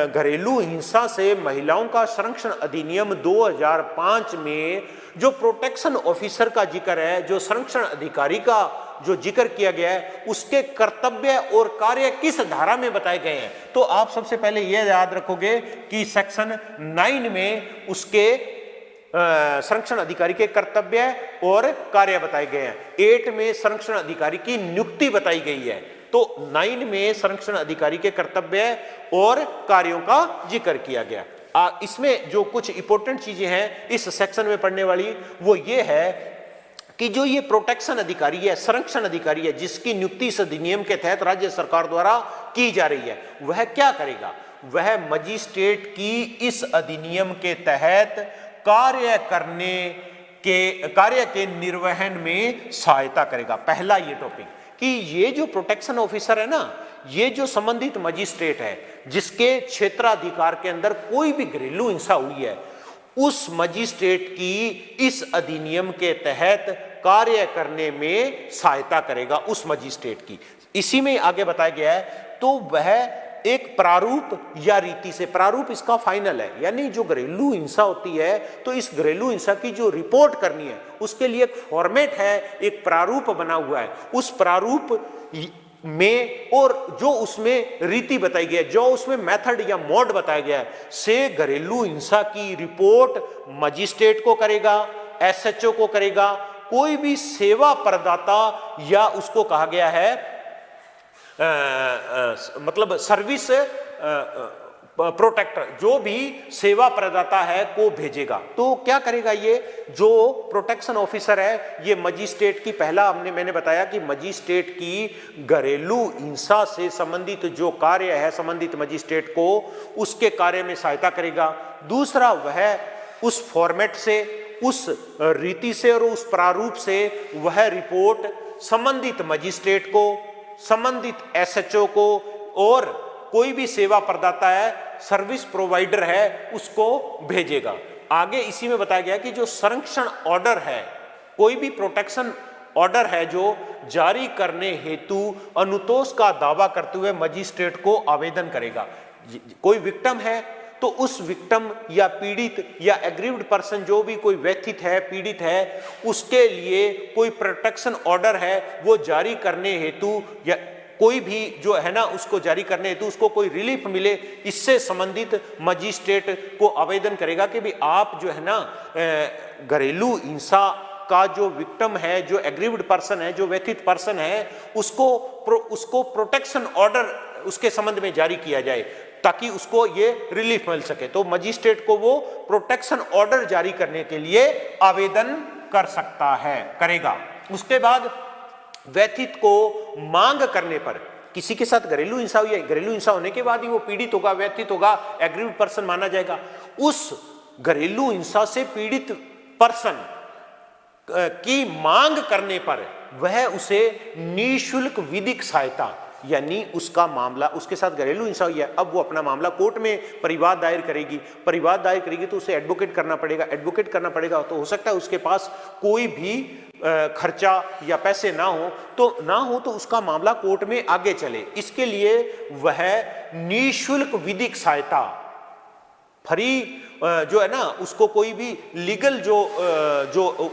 घरेलू हिंसा से महिलाओं का संरक्षण अधिनियम 2005 में जो प्रोटेक्शन ऑफिसर का जिक्र है, जो संरक्षण अधिकारी का जो जिक्र किया गया है, उसके कर्तव्य और कार्य किस धारा में बताए गए हैं। तो आप सबसे पहले यह याद रखोगे कि सेक्शन 9 में उसके संरक्षण अधिकारी के कर्तव्य और कार्य बताए गए हैं। 8 में संरक्षण अधिकारी की नियुक्ति बताई गई है, तो 9 में संरक्षण अधिकारी के कर्तव्य और कार्यों का जिक्र किया गया। इसमें जो कुछ इंपॉर्टेंट चीजें हैं इस सेक्शन में पढ़ने वाली, वो ये है कि जो ये प्रोटेक्शन अधिकारी है, संरक्षण अधिकारी है, जिसकी नियुक्ति इस अधिनियम के तहत राज्य सरकार द्वारा की जा रही है, वह क्या करेगा, वह मजिस्ट्रेट की इस अधिनियम के तहत कार्य के निर्वहन में सहायता करेगा। पहला ये टॉपिक कि ये जो प्रोटेक्शन ऑफिसर है ना, ये जो संबंधित मजिस्ट्रेट है जिसके क्षेत्राधिकार के अंदर कोई भी घरेलू हिंसा हुई है, उस मजिस्ट्रेट की इस अधिनियम के तहत कार्य करने में सहायता करेगा, उस मजिस्ट्रेट की। इसी में आगे बताया गया है, तो वह एक प्रारूप या रीति से, प्रारूप इसका फाइनल है, यानी जो घरेलू हिंसा होती है तो इस घरेलू हिंसा की जो रिपोर्ट करनी है उसके लिए एक फॉर्मेट है, एक प्रारूप बना हुआ है। उस प्रारूप में और जो उसमें रीति बताई गई है, जो उसमें मेथड या मोड बताया गया है, से घरेलू हिंसा की रिपोर्ट मजिस्ट्रेट को करेगा, एसएचओ को करेगा, कोई भी सेवा प्रदाता या उसको कहा गया है मतलब सर्विस प्रोटेक्टर, जो भी सेवा प्रदाता है को भेजेगा। तो क्या करेगा, ये जो प्रोटेक्शन ऑफिसर है ये मजिस्ट्रेट की, पहला मैंने बताया कि मजिस्ट्रेट की घरेलू हिंसा से संबंधित जो कार्य है संबंधित मजिस्ट्रेट को उसके कार्य में सहायता करेगा। दूसरा, वह उस फॉर्मेट से, उस रीति से और उस प्रारूप से वह रिपोर्ट संबंधित मजिस्ट्रेट को, संबंधित एसएचओ को और कोई भी सेवा प्रदाता है, सर्विस प्रोवाइडर है, उसको भेजेगा। आगे इसी में बताया गया कि जो संरक्षण ऑर्डर है, कोई भी प्रोटेक्शन ऑर्डर है जो जारी करने हेतु अनुतोष का दावा करते हुए मजिस्ट्रेट को आवेदन करेगा। कोई विक्टिम है तो उस विक्टिम या पीड़ित या एग्रीव्ड पर्सन, जो भी कोई व्यथित है, पीड़ित है, उसके लिए कोई प्रोटेक्शन ऑर्डर है वो जारी करने हेतु, या कोई भी जो है ना उसको जारी करने हेतु उसको कोई रिलीफ मिले, इससे संबंधित मजिस्ट्रेट को आवेदन करेगा कि भी आप जो है ना घरेलू हिंसा का जो विक्टिम है, जो एग्रीव्ड पर्सन है, जो व्यथित पर्सन है, उसको प्रोटेक्शन ऑर्डर उसके संबंध में जारी किया जाए ताकि उसको ये रिलीफ मिल सके। तो मजिस्ट्रेट को वो प्रोटेक्शन ऑर्डर जारी करने के लिए आवेदन कर सकता है, करेगा। उसके बाद व्यथित को मांग करने पर, किसी के साथ घरेलू हिंसा हुई है, घरेलू हिंसा होने के बाद ही वो पीड़ित होगा, व्यथित होगा, एग्रीव्ड पर्सन माना जाएगा। उस घरेलू हिंसा से पीड़ित पर्सन की मांग करने पर वह उसे निःशुल्क विधिक सहायता, यानी उसका मामला, उसके साथ घरेलू हिंसा हुई है, अब वो अपना मामला कोर्ट में परिवाद दायर करेगी, परिवाद दायर करेगी तो उसे एडवोकेट करना पड़ेगा, एडवोकेट करना पड़ेगा तो हो सकता है उसके पास कोई भी खर्चा या पैसे ना हो तो उसका मामला कोर्ट में आगे चले। इसके लिए वह निःशुल्क विधिक सहायता फ्री जो है ना उसको कोई भी लीगल जो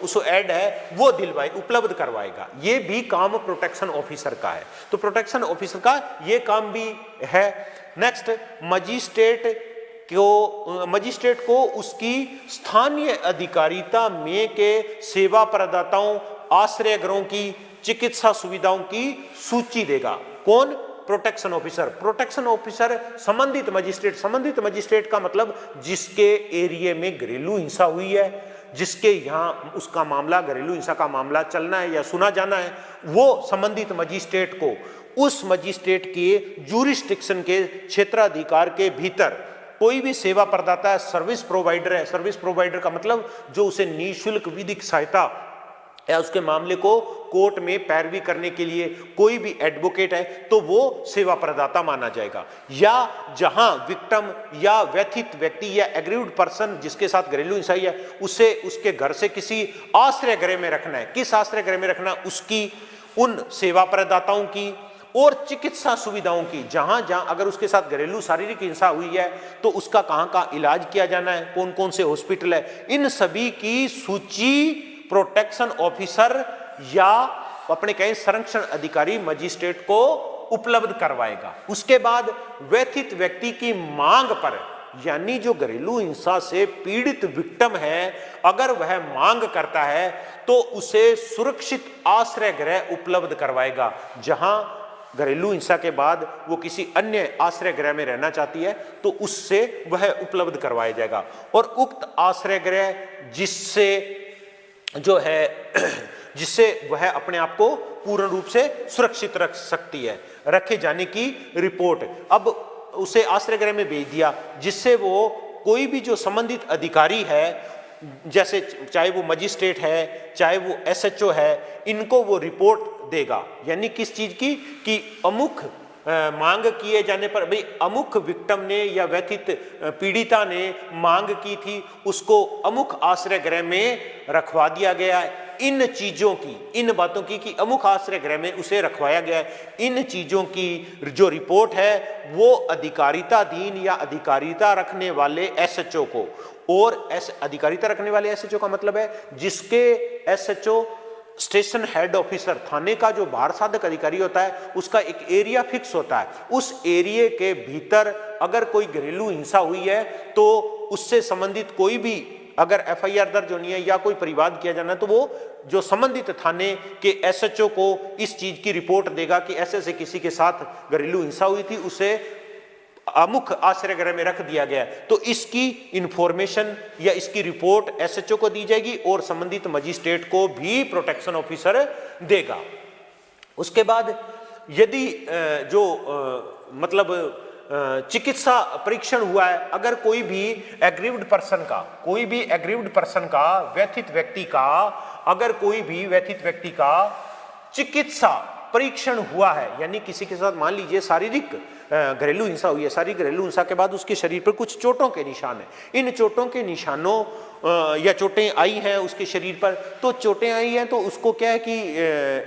उसको ऐड है वो दिलवाए, उपलब्ध करवाएगा। ये भी काम प्रोटेक्शन ऑफिसर का है। तो प्रोटेक्शन ऑफिसर का ये काम भी है। नेक्स्ट, मजिस्ट्रेट को उसकी स्थानीय अधिकारिता में के सेवा प्रदाताओं, आश्रय गृहों की चिकित्सा सुविधाओं की सूची देगा। कौन? Protection officer. प्रोटेक्शन ऑफिसर संबंधित मजिस्ट्रेट का मतलब जिसके एरिया में घरेलू हिंसा हुई है, जिसके यहाँ उसका मामला, घरेलू हिंसा का मामला चलना है या सुना जाना है, वो संबंधित मजिस्ट्रेट को उस मजिस्ट्रेट के जूरिस्डिक्शन के क्षेत्राधिकार के भीतर कोई भी सेवा प्रदाता है, सर्विस प्रोवाइडर है। सर्विस प्रोवाइडर का मतलब जो उसे निःशुल्क विधिक सहायता या उसके मामले को कोर्ट में पैरवी करने के लिए कोई भी एडवोकेट है, तो वो सेवा प्रदाता माना जाएगा। या जहां विक्टिम या व्यथित व्यक्ति या एग्रीव्ड पर्सन जिसके साथ घरेलू हिंसा है उसे उसके घर से किसी आश्रय गृह में रखना है, किस आश्रय गृह में रखना, उसकी उन सेवा प्रदाताओं की और चिकित्सा सुविधाओं की, जहां जहां अगर उसके साथ घरेलू शारीरिक हिंसा हुई है तो उसका कहां इलाज किया जाना है, कौन कौन से हॉस्पिटल है, इन सभी की सूची प्रोटेक्शन ऑफिसर या अपने कहें संरक्षण अधिकारी मजिस्ट्रेट को उपलब्ध करवाएगा। उसके बाद व्यथित व्यक्ति की मांग पर, यानी जो घरेलू हिंसा से पीड़ित विक्टिम है, अगर वह मांग करता है तो उसे सुरक्षित आश्रय गृह उपलब्ध करवाएगा। जहां घरेलू हिंसा के बाद वो किसी अन्य आश्रय गृह में रहना चाहती है तो उससे वह उपलब्ध करवाया जाएगा। और उक्त आश्रय गृह जिससे वह अपने आप को पूर्ण रूप से सुरक्षित रख सकती है, रखे जाने की रिपोर्ट अब उसे आश्रय गृह में भेज दिया, जिससे वो कोई भी जो संबंधित अधिकारी है, जैसे चाहे वो मजिस्ट्रेट है चाहे वो एसएचओ है, इनको वो रिपोर्ट देगा। यानी किस चीज की कि अमुक मांग किए जाने पर, भाई अमुक विक्टिम ने या व्यथित पीड़िता ने मांग की थी, उसको अमुक आश्रय गृह में रखवा दिया गया है। इन चीजों की, इन बातों की कि अमुक आश्रय गृह में उसे रखवाया गया है, इन चीजों की जो रिपोर्ट है वो अधिकारिताधीन या अधिकारिता रखने वाले एसएचओ को, और अधिकारिता रखने वाले एसएचओ का मतलब है जिसके एसएचओ स्टेशन हेड ऑफिसर, थाने का जो भार साधक अधिकारी होता है, उसका एक एरिया फिक्स होता है। उस एरिया के भीतर अगर कोई घरेलू हिंसा हुई है तो उससे संबंधित कोई भी अगर एफआईआर दर्ज होनी है या कोई परिवाद किया जाना है तो वो जो संबंधित थाने के एसएचओ को इस चीज की रिपोर्ट देगा कि ऐसे ऐसे किसी के साथ घरेलू हिंसा हुई थी, उसे अमुक आश्रय गृह में रख दिया गया। तो इसकी इंफॉर्मेशन या इसकी रिपोर्ट एसएचओ को दी जाएगी और संबंधित मजिस्ट्रेट को भी प्रोटेक्शन ऑफिसर देगा। उसके बाद यदि चिकित्सा परीक्षण हुआ है, अगर कोई भी एग्रीव्ड पर्सन का व्यथित व्यक्ति का अगर कोई भी व्यथित व्यक्ति का चिकित्सा परीक्षण हुआ है, यानी किसी के साथ मान लीजिए शारीरिक घरेलू हिंसा हुई है, शारीरिक घरेलू हिंसा के बाद उसके शरीर पर कुछ चोटों के निशान है, इन चोटों के निशानों या चोटें आई हैं उसके शरीर पर, तो चोटें आई हैं तो उसको क्या है कि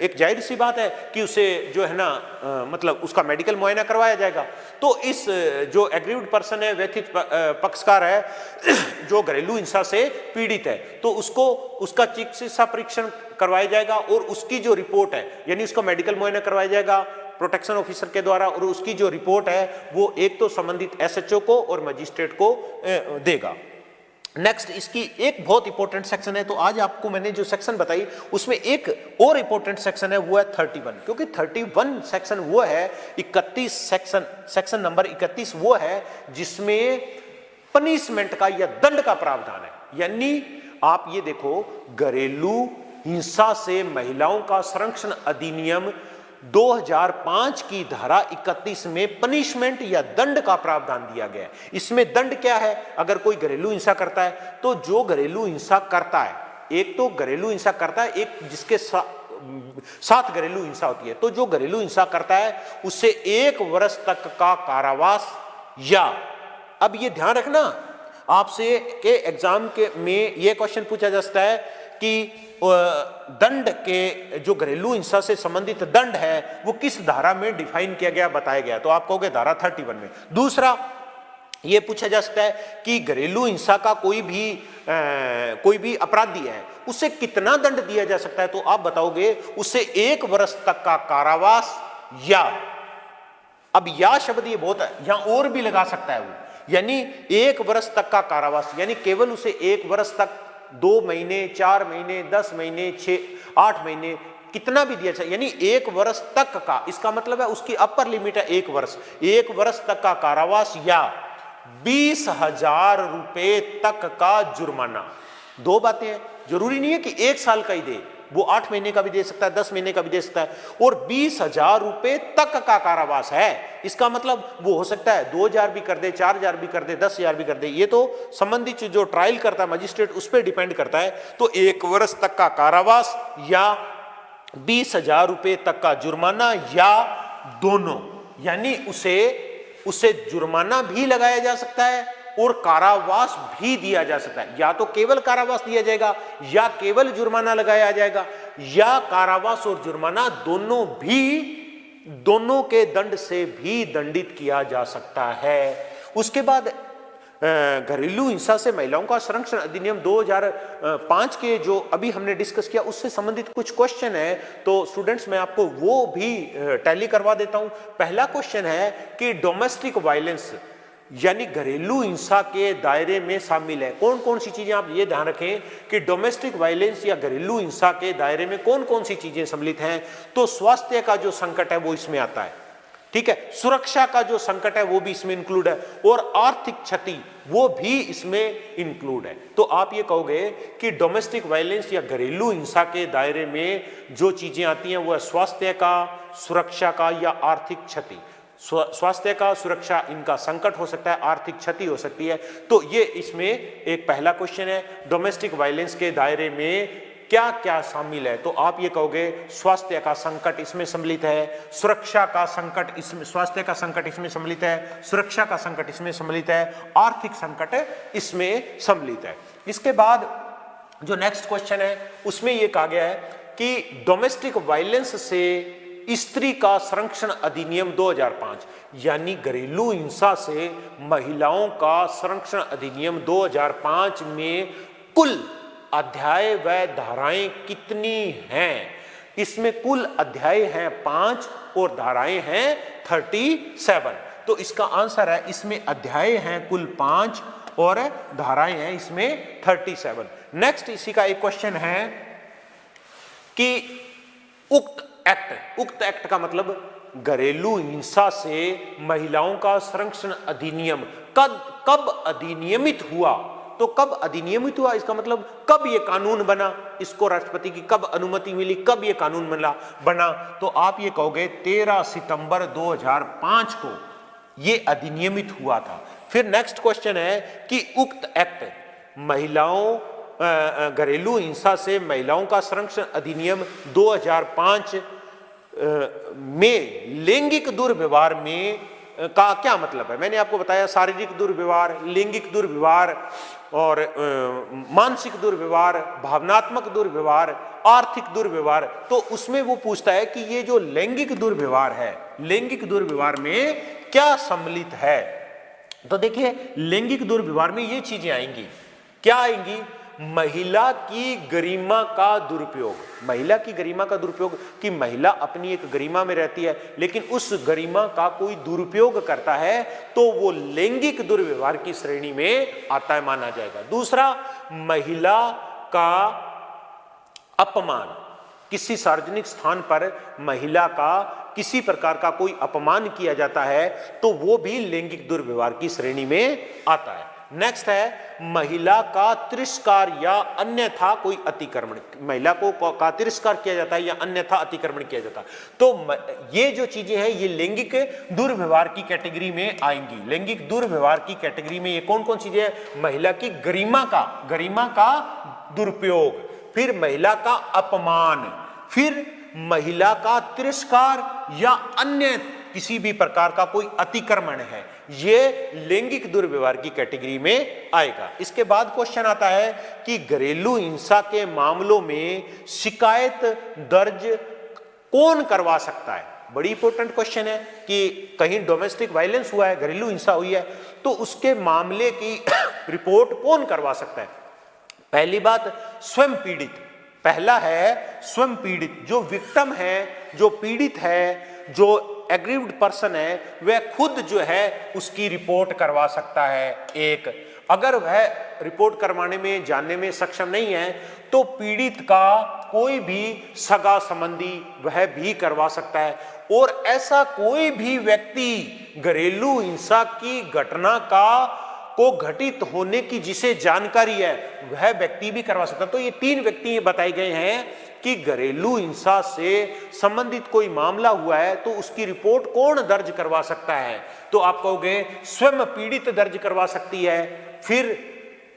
एक जाहिर सी बात है कि उसे जो है ना मतलब उसका मेडिकल मुआयना करवाया जाएगा। तो इस जो एग्रीव्ड पर्सन है, व्यथित पक्षकार है जो घरेलू हिंसा से पीड़ित है, तो उसको उसका चिकित्सा परीक्षण करवाया जाएगा और उसकी जो रिपोर्ट है यानी उसका मेडिकल मुआयना करवाया जाएगा प्रोटेक्शन ऑफिसर के द्वारा, और उसकी जो रिपोर्ट है वो एक तो संबंधित एसएचओ को और मजिस्ट्रेट को देगा। नेक्स्ट, इसकी एक बहुत इंपॉर्टेंट सेक्शन है, तो आज आपको मैंने जो सेक्शन बताई उसमें एक और इंपॉर्टेंट सेक्शन है, वो है 31, क्योंकि 31 सेक्शन वो है 31 सेक्शन नंबर 31 वो है जिसमें पनिशमेंट का या दंड का प्रावधान है। यानी आप ये देखो, घरेलू हिंसा से महिलाओं का संरक्षण अधिनियम 2005 की धारा 31 में पनिशमेंट या दंड का प्रावधान दिया गया है। इसमें दंड क्या है? अगर कोई घरेलू हिंसा करता है तो जो घरेलू हिंसा करता है, एक तो घरेलू हिंसा करता है, एक जिसके साथ घरेलू हिंसा होती है, तो जो घरेलू हिंसा करता है उससे 1 वर्ष तक का कारावास, या अब ये ध्यान रखना आपसे के एग्जाम के में ये क्वेश्चन पूछा जा सकता है कि दंड के जो घरेलू हिंसा से संबंधित दंड है वो किस धारा में डिफाइन किया गया, बताया गया, तो आप कहोगे धारा 31 में। दूसरा, ये पूछा जा सकता है कि घरेलू हिंसा का कोई भी अपराधी है, उसे कितना दंड दिया जा सकता है, तो आप बताओगे उसे 1 वर्ष तक का कारावास, या अब या शब्द ये बहुत है, यहां और भी लगा सकता है वो, यानी 1 वर्ष तक का कारावास, यानी केवल उसे 1 वर्ष तक 2 महीने, 4 महीने, 10 महीने, 8 महीने, कितना भी दिया जाए, यानी 1 वर्ष तक का, इसका मतलब है उसकी अपर लिमिट है 1 वर्ष, 1 वर्ष तक का कारावास या 20,000 रुपए तक का जुर्माना। 2 बातें हैं, जरूरी नहीं है कि 1 साल का ही दे, वो 8 महीने का भी दे सकता है, 10 महीने का भी दे सकता है, और 20,000 रुपए तक का कारावास है, इसका मतलब वो हो सकता है 2,000 भी कर दे, 4,000 भी कर दे, 10,000 भी कर दे, ये तो संबंधित जो ट्रायल करता है मजिस्ट्रेट उस पर डिपेंड करता है। तो 1 वर्ष तक का कारावास या 20,000 रुपए तक का जुर्माना या दोनों, यानी उसे जुर्माना भी लगाया जा सकता है और कारावास भी दिया जा सकता है, या तो केवल कारावास दिया जाएगा या केवल जुर्माना लगाया जाएगा, या कारावास और जुर्माना दोनों के दंड से भी दंडित किया जा सकता है। उसके बाद घरेलू हिंसा से महिलाओं का संरक्षण अधिनियम 2005 के जो अभी हमने डिस्कस किया उससे संबंधित कुछ क्वेश्चन है, तो स्टूडेंट्स मैं आपको वो भी टैली करवा देता हूं। पहला क्वेश्चन है कि डोमेस्टिक वायलेंस यानी घरेलू हिंसा के दायरे में शामिल है कौन कौन सी चीजें, आप ये ध्यान रखें कि डोमेस्टिक वायलेंस या घरेलू हिंसा के दायरे में कौन कौन सी चीजें सम्मिलित हैं। तो स्वास्थ्य का जो संकट है वो इसमें आता है, ठीक है, सुरक्षा का जो संकट है वो भी इसमें इंक्लूड है, और आर्थिक क्षति वो भी इसमें इंक्लूड है। तो आप ये कहोगे कि डोमेस्टिक वायलेंस या घरेलू हिंसा के दायरे में जो चीजें आती हैं वो है स्वास्थ्य का, सुरक्षा का या आर्थिक क्षति। स्वास्थ्य का, सुरक्षा, इनका संकट हो सकता है, आर्थिक क्षति हो सकती है। तो ये इसमें एक पहला क्वेश्चन है, डोमेस्टिक वायलेंस के दायरे में क्या क्या शामिल है। तो आप ये कहोगे स्वास्थ्य का संकट इसमें सम्मिलित है, सुरक्षा का संकट इसमें, स्वास्थ्य का संकट इसमें सम्मिलित है, सुरक्षा का संकट इसमें सम्मिलित है, आर्थिक संकट इसमें सम्मिलित है। इसके बाद जो नेक्स्ट क्वेश्चन है उसमें यह कहा गया है कि डोमेस्टिक वायलेंस से स्त्री का संरक्षण अधिनियम 2005 यानी घरेलू हिंसा से महिलाओं का संरक्षण अधिनियम 2005 में कुल अध्याय व धाराएं कितनी हैं? इसमें कुल अध्याय हैं 5 और धाराएं हैं 37। तो इसका आंसर है इसमें अध्याय हैं कुल 5 और धाराएं हैं इसमें 37। नेक्स्ट इसी का एक क्वेश्चन है कि उक्त एक्ट का मतलब घरेलू हिंसा से महिलाओं का संरक्षण अधिनियम कब अधिनियमित हुआ। तो कब अधिनियमित हुआ इसका मतलब कब ये कानून बना, इसको राष्ट्रपति की कब अनुमति मिली, कब ये कानून बना। तो आप ये कहोगे 13 सितंबर 2005 को ये अधिनियमित हुआ था। फिर नेक्स्ट क्वेश्चन है कि उक्त एक्ट महिलाओं घरेलू हिंसा से महिलाओं का संरक्षण अधिनियम 2005 में लैंगिक दुर्व्यवहार में का क्या मतलब है। मैंने आपको बताया शारीरिक दुर्व्यवहार, लैंगिक दुर्व्यवहार और मानसिक दुर्व्यवहार, भावनात्मक दुर्व्यवहार, आर्थिक दुर्व्यवहार। तो उसमें वो पूछता है कि ये जो लैंगिक दुर्व्यवहार है, लैंगिक दुर्व्यवहार में क्या सम्मिलित है। तो देखिए लैंगिक दुर्व्यवहार में ये चीजें आएंगी, क्या आएंगी, महिला की गरिमा का दुरुपयोग। महिला की गरिमा का दुरुपयोग कि महिला अपनी एक गरिमा में रहती है लेकिन उस गरिमा का कोई दुरुपयोग करता है तो वो लैंगिक दुर्व्यवहार की श्रेणी में आता है, माना जाएगा। दूसरा, महिला का अपमान, किसी सार्वजनिक स्थान पर महिला का किसी प्रकार का कोई अपमान किया जाता है तो वो भी लैंगिक दुर्व्यवहार की श्रेणी में आता है। नेक्स्ट है महिला का तिरस्कार या अन्यथा कोई अतिक्रमण, महिला को का तिरस्कार किया जाता है या अन्यथा अतिक्रमण किया जाता है। तो ये जो चीजें हैं ये लैंगिक दुर्व्यवहार की कैटेगरी में आएंगी। लैंगिक दुर्व्यवहार की कैटेगरी में ये कौन कौन चीजें हैं, महिला की गरिमा का दुरुपयोग, फिर महिला का अपमान, फिर महिला का तिरस्कार या अन्य किसी भी प्रकार का कोई अतिक्रमण है, ये लैंगिक दुर्व्यवहार की कैटेगरी में आएगा। इसके बाद क्वेश्चन आता है कि घरेलू हिंसा के मामलों में शिकायत दर्ज कौन करवा सकता है। बड़ी इंपॉर्टेंट क्वेश्चन है कि कहीं डोमेस्टिक वायलेंस हुआ है, घरेलू हिंसा हुई है, तो उसके मामले की रिपोर्ट कौन करवा सकता है? पहली बात, स्वयं पीड़ित। पहला है स्वयं पीड़ित, जो विक्टिम है, जो पीड़ित है, जो एग्रीव्ड पर्सन है, वह खुद जो है उसकी रिपोर्ट करवा सकता है। एक, अगर वह रिपोर्ट करवाने में, जानने में सक्षम नहीं है, तो पीड़ित का कोई भी सगा संबंधी वह भी करवा सकता है। और ऐसा कोई भी व्यक्ति घरेलू हिंसा की घटना को घटित होने की जिसे जानकारी है, वह व्यक्ति भी करवा सकता है। तो ये 3 व्यक्ति बताए गए हैं कि घरेलू हिंसा से संबंधित कोई मामला हुआ है तो उसकी रिपोर्ट कौन दर्ज करवा सकता है? तो आप कहोगे स्वयं पीड़ित दर्ज करवा सकती है। फिर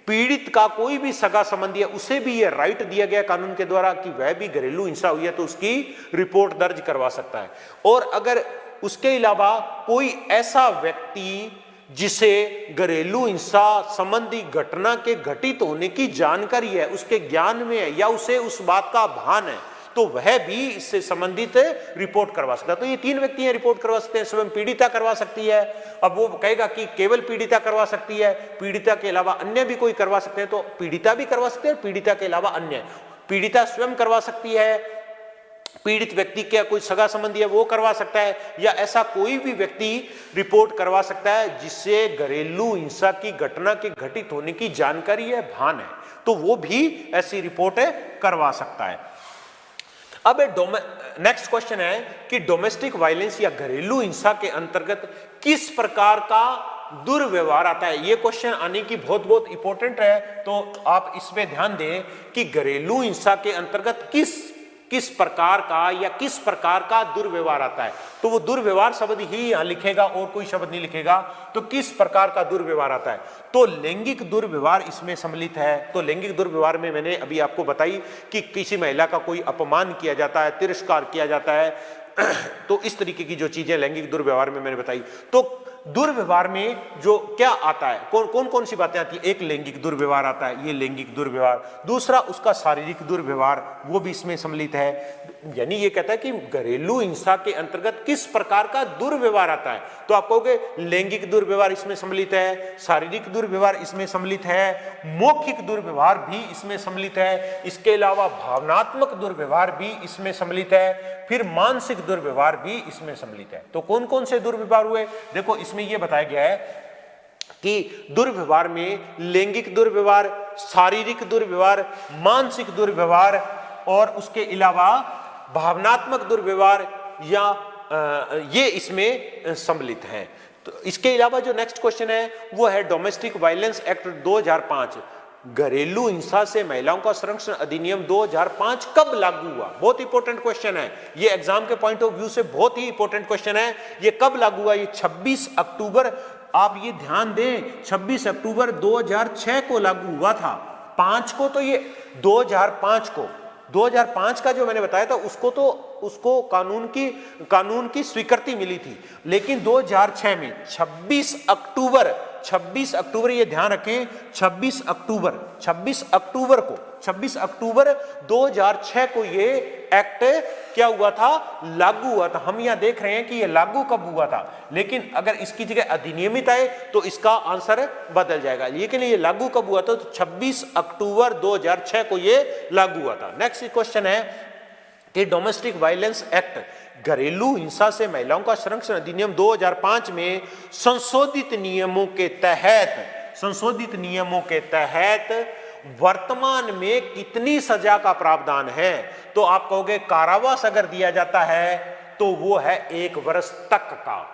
पीड़ित का कोई भी सगा संबंधी है, उसे भी यह राइट दिया गया कानून के द्वारा कि वह भी घरेलू हिंसा हुई है तो उसकी रिपोर्ट दर्ज करवा सकता है। और अगर उसके अलावा कोई ऐसा व्यक्ति जिसे घरेलू हिंसा संबंधी घटना के घटित होने की जानकारी है, उसके ज्ञान में है या उसे उस बात का भान है, तो वह भी इससे संबंधित रिपोर्ट करवा सकता है। तो ये 3 व्यक्ति रिपोर्ट करवा सकते हैं। स्वयं पीड़िता करवा सकती है। अब वो कहेगा कि केवल पीड़िता करवा सकती है, पीड़िता के अलावा अन्य भी कोई करवा सकते हैं, तो पीड़िता भी करवा सकते हैं, पीड़िता के अलावा अन्य। पीड़िता स्वयं करवा सकती है, पीड़ित व्यक्ति का कोई सगा संबंधी है वो करवा सकता है, या ऐसा कोई भी व्यक्ति रिपोर्ट करवा सकता है जिससे घरेलू हिंसा की घटना के घटित होने की जानकारी है, भान है, तो वो भी ऐसी रिपोर्ट करवा सकता है। अब नेक्स्ट क्वेश्चन है कि डोमेस्टिक वायलेंस या घरेलू हिंसा के अंतर्गत किस प्रकार का दुर्व्यवहार आता है? ये क्वेश्चन आने की बहुत इंपॉर्टेंट है, तो आप इसमें ध्यान दें कि घरेलू हिंसा के अंतर्गत किस प्रकार का या किस प्रकार का दुर्व्यवहार आता है। तो वो दुर्व्यवहार शब्द ही यहां लिखेगा और कोई शब्द नहीं लिखेगा। तो किस प्रकार का दुर्व्यवहार आता है? तो लैंगिक दुर्व्यवहार इसमें सम्मिलित है। तो लैंगिक दुर्व्यवहार में मैंने अभी आपको बताई कि किसी महिला का कोई अपमान किया जाता है, तिरस्कार किया जाता है, तो इस तरीके की जो चीजें लैंगिक दुर्व्यवहार में मैंने बताई। तो दुर्व्यवहार में जो क्या आता है, कौन सी बातें आती है? एक लैंगिक दुर्व्यवहार आता है, ये लैंगिक दुर्व्यवहार। दूसरा उसका शारीरिक दुर्व्यवहार, वो भी इसमें सम्मिलित है। यानी ये कहता है कि घरेलू हिंसा के अंतर्गत किस प्रकार का दुर्व्यवहार आता है। तो आप कहोगे लैंगिक दुर्व्यवहार इसमें सम्मिलित है, शारीरिक दुर्व्यवहार इसमें सम्मिलित है, मौखिक दुर्व्यवहार भी इसमें सम्मिलित है, इसके अलावा भावनात्मक दुर्व्यवहार भी इसमें सम्मिलित है, फिर मानसिक दुर्व्यवहार भी इसमें सम्मिलित है। तो कौन कौन से दुर्व्यवहार हुए? देखो इसमें यह बताया गया है कि दुर्व्यवहार में लैंगिक दुर्व्यवहार, शारीरिक दुर्व्यवहार, मानसिक दुर्व्यवहार और उसके अलावा भावनात्मक दुर्व्यवहार या ये इसमें सम्मिलित हैं। तो इसके अलावा जो नेक्स्ट क्वेश्चन है वो है डोमेस्टिक वायलेंस एक्ट 2005, घरेलू हिंसा से महिलाओं का संरक्षण अधिनियम 2005 कब लागू हुआ? बहुत इंपॉर्टेंट क्वेश्चन है ये, एग्जाम के पॉइंट ऑफ व्यू से बहुत ही इंपॉर्टेंट क्वेश्चन है। ये कब लागू हुआ? ये 26 अक्टूबर, आप ये ध्यान दें, 26 अक्टूबर 2006 को लागू हुआ था। 5 को तो ये 2005 का जो मैंने बताया था उसको कानून की स्वीकृति मिली थी, लेकिन 2006 में 26 अक्टूबर ये ध्यान रखें, 26 अक्टूबर 2006 को ये एक्ट क्या हुआ था? लागू हुआ था। हम यहां देख रहे हैं कि ये लागू कब हुआ था, लेकिन अगर इसकी जगह अधिनियमित आए तो इसका आंसर बदल जाएगा। लेकिन ये लागू कब हुआ था? तो 26 अक्टूबर 2006 को ये लागू हुआ था। नेक्स्ट क्वेश्चन है कि डोमेस्टिक वायलेंस एक्ट, घरेलू हिंसा से महिलाओं का संरक्षण अधिनियम 2005 में संशोधित नियमों के तहत वर्तमान में कितनी सजा का प्रावधान है? तो आप कहोगे कारावास अगर दिया जाता है तो वो है 1 वर्ष तक का,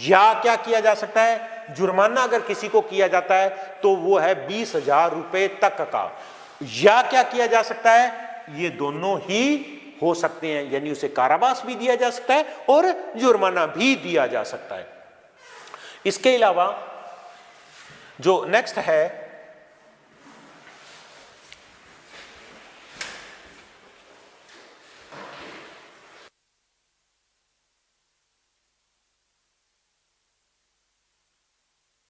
या क्या किया जा सकता है? जुर्माना अगर किसी को किया जाता है तो वो है 20,000 रुपए तक का, या क्या किया जा सकता है? ये दोनों ही हो सकते हैं, यानी उसे कारावास भी दिया जा सकता है और जुर्माना भी दिया जा सकता है। इसके अलावा जो नेक्स्ट है